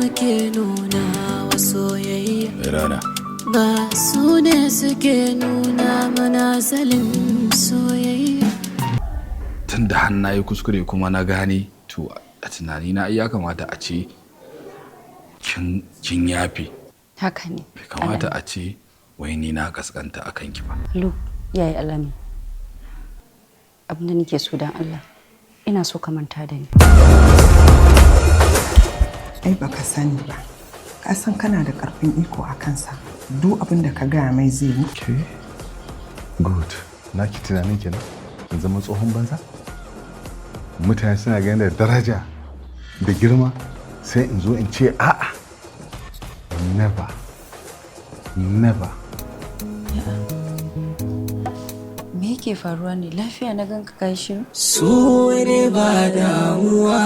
muke nuna wa soyayya rana ba su ne suke nuna mana salin soyayya. Tunda har na yi kuskure kuma na gane to a tunanina ya kamata a ce kin yafe. Haka ne. Bai kamata a ce wai ni na kaskanta a kanki ba. Lu, yayi Alami. Abinda nake so dan Allah, ina so ka manta da ni. Ai baka sani ba. Ka san kana da karfin iko a kansa. Duk abin da ka gaya mai zai yi. Okay. Good. Na ki tunanin kenan. In zama tsohon banza? Mutane suna ganin da daraja da girma sai in zo in ce a'a. Never. Never. Me yake faruwa ne? Lafiya na ganka kai shiru? So ne ba damuwa.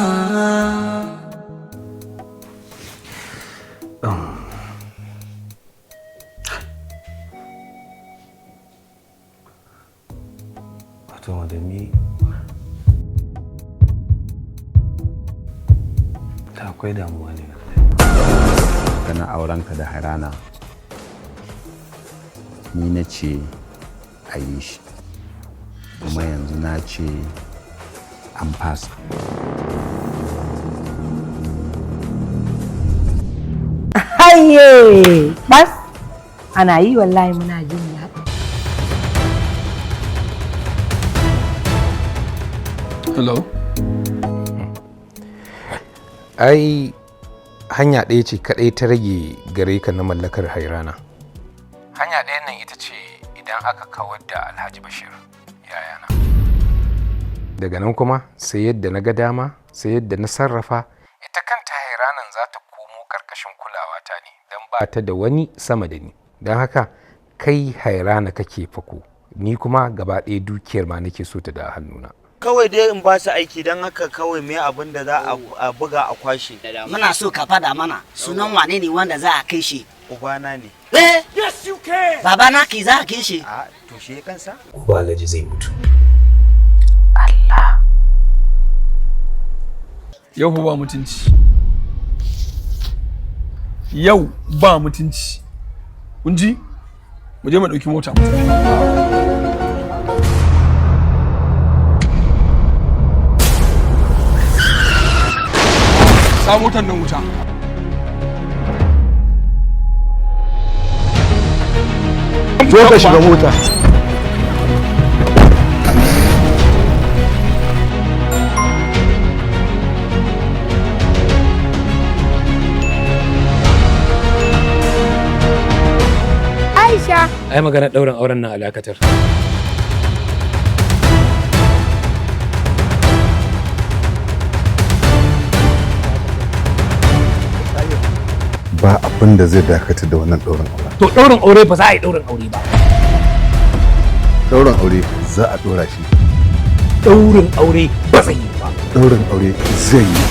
Wato madami ta akwai damuwa ne. Kana aurenka da Hairana ni na ce a yi shi kuma yanzu na ce an fasa. Haye bas ana yi wallahi muna jin daɗi. Hello? Ai hanya ɗaya ce kaɗai ta rage gare ka na mallakar Hairana. Hanya ɗayan nan ita ce idan aka kawar da Alhaji Bashir yayana. Daga nan kuma sai yadda na ga dama, sai yadda na sarrafa, ita kanta Hairanan za ta komo ƙarƙashin kulawata ne don ba ta da wani sama da ni. Don haka kai Hairana kake fako, ni kuma gaba ɗaya dukiyar ma nake so ta da hannuna. Kawai dai in ba su aiki don haka kawai me abin da za a buga a kwashe. Muna so ka fada mana sunan wane ne wanda za a kai shi. Ubana ne. Yes you can. Baba na ki za a kai shi. A to shi kansa? Uba Alhaji zai mutu. Allah. Yau ba mutunci. Yau ba mutunci. Kun ji? Mu je mu dauki mota. Sa motar nan wuta. Zo ka shiga mota. Aisha. Ai magana ɗaurin auren nan alakatar. Ba abin da zai dakata da wannan ɗaurin aure. To ɗaurin aure ba za a yi ɗaurin aure ba. Ɗaurin aure za a ɗora shi. Ɗaurin aure ba zai yi ba. Ɗaurin aure zai yi.